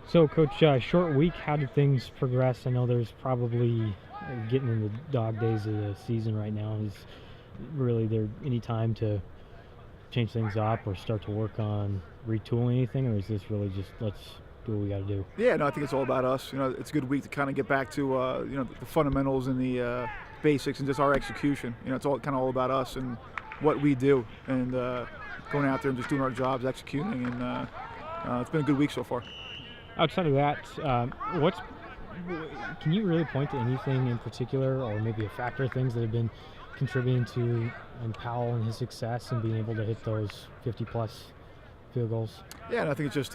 So, Coach, short week, how did things progress? I know there's probably getting in the dog days of the season right now. Is really there any time to change things up or start to work on retooling anything, or is this really just let's do what we got to do? Yeah, no, I think it's all about us. It's a good week to kind of get back to the fundamentals and the basics and just our execution. It's all kind of all about us and what we do and going out there and just doing our jobs, executing, and it's been a good week so far. Outside of that, can you really point to anything in particular, or maybe a factor of things that have been contributing to Powell and his success and being able to hit those 50-plus field goals? Yeah, and I think it's just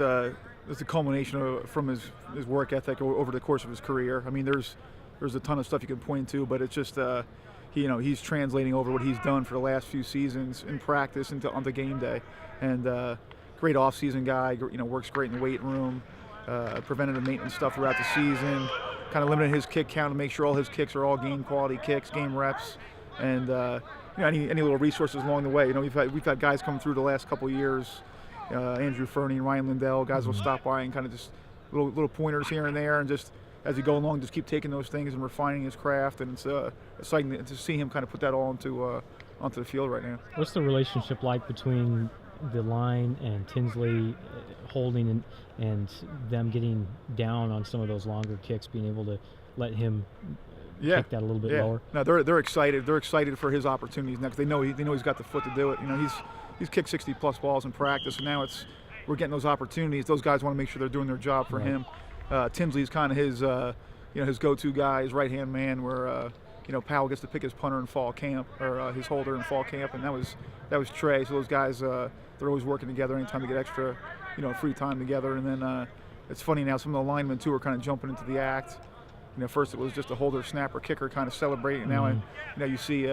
it's a culmination from his work ethic over the course of his career. I mean, there's a ton of stuff you can point to, but it's just he's translating over what he's done for the last few seasons in practice onto game day, and great off-season guy. Works great in the weight room. Preventative maintenance stuff throughout the season, kind of limiting his kick count to make sure all his kicks are all game quality kicks, game reps, and any little resources along the way. We've had guys come through the last couple of years, Andrew Fernie and Ryan Lindell. Guys will stop by and kind of just little pointers here and there, and just as you go along, just keep taking those things and refining his craft. And it's exciting to see him kind of put that all onto the field right now. What's the relationship like between the line and Tinsley holding and them getting down on some of those longer kicks, being able to let him kick that a little bit lower? No, they're excited. They're excited for his opportunities next. They know he's got the foot to do it. He's kicked 60-plus balls in practice, and now we're getting those opportunities. Those guys want to make sure they're doing their job for him. Tinsley's kind of his go-to guy, his right-hand man, where Powell gets to pick his punter in fall camp, or his holder in fall camp, and that was Trey. So those guys, they're always working together anytime they get extra, free time together. And then it's funny now, some of the linemen too are kind of jumping into the act. First it was just a holder, snapper, kicker kind of celebrating. Now, you see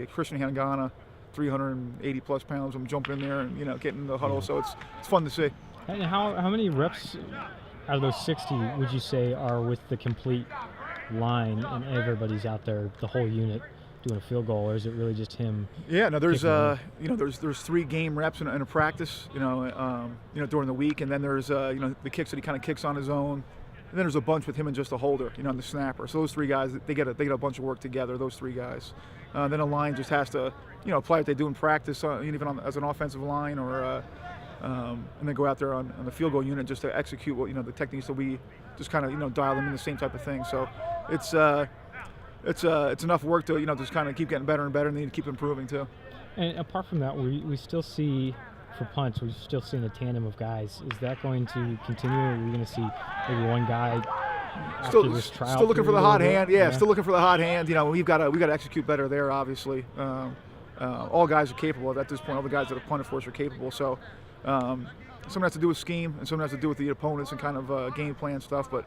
Christian Hangana, 380-plus pounds, jumping in there and getting in the huddle. So it's fun to see. And how many reps out of those 60 would you say are with the complete line and everybody's out there, the whole unit, doing a field goal, or is it really just him? Yeah, no, there's there's 3 game reps in a practice, during the week, and then there's the kicks that he kind of kicks on his own, and then there's a bunch with him and just a holder, and the snapper. So those 3 guys, they get a bunch of work together. Those 3 guys. Then a line just has to apply what they do in practice, even as an offensive line, or and then go out there on the field goal unit just to execute what the techniques that we just kind of dial them in the same type of thing. So it's enough work to just kind of keep getting better and better, and then keep improving too. And apart from that, we still see for punts, we're still seeing a tandem of guys. Is that going to continue? Or are we going to see maybe one guy still looking for the hot hand? Yeah, still looking for the hot hand. We've got to execute better there. Obviously, all guys are capable at this point. All the guys that have punted for us are capable. So. Some has to do with scheme, and some has to do with the opponents and kind of game plan stuff. But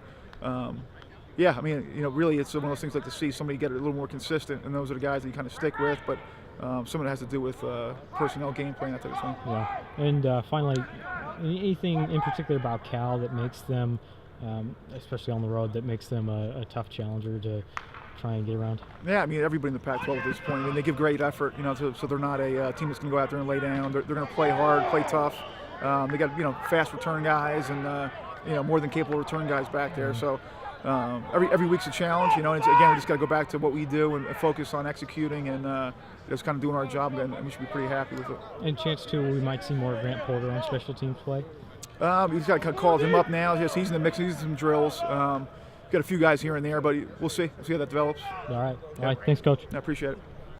yeah, I mean, really, it's one of those things like to see somebody get a little more consistent, and those are the guys that you kind of stick with. But some of it has to do with personnel, game plan, that type of thing. Yeah, and finally, anything in particular about Cal that makes them, especially on the road, that makes them a tough challenger to try and get around? Yeah, I mean, everybody in the Pac-12 at this point, and they give great effort, so they're not a team that's going to go out there and lay down. They're going to play hard, play tough. They got fast return guys and more than capable return guys back there. So every week's a challenge, and again, we just got to go back to what we do and focus on executing and just kind of doing our job, and we should be pretty happy with it. And chance too, we might see more Grant Porter on special teams play. He's got to call him up now. Yes, he's in the mix. He's in some drills. Got a few guys here and there, but we'll see. We'll see how that develops. All right. Thanks, Coach. I appreciate it.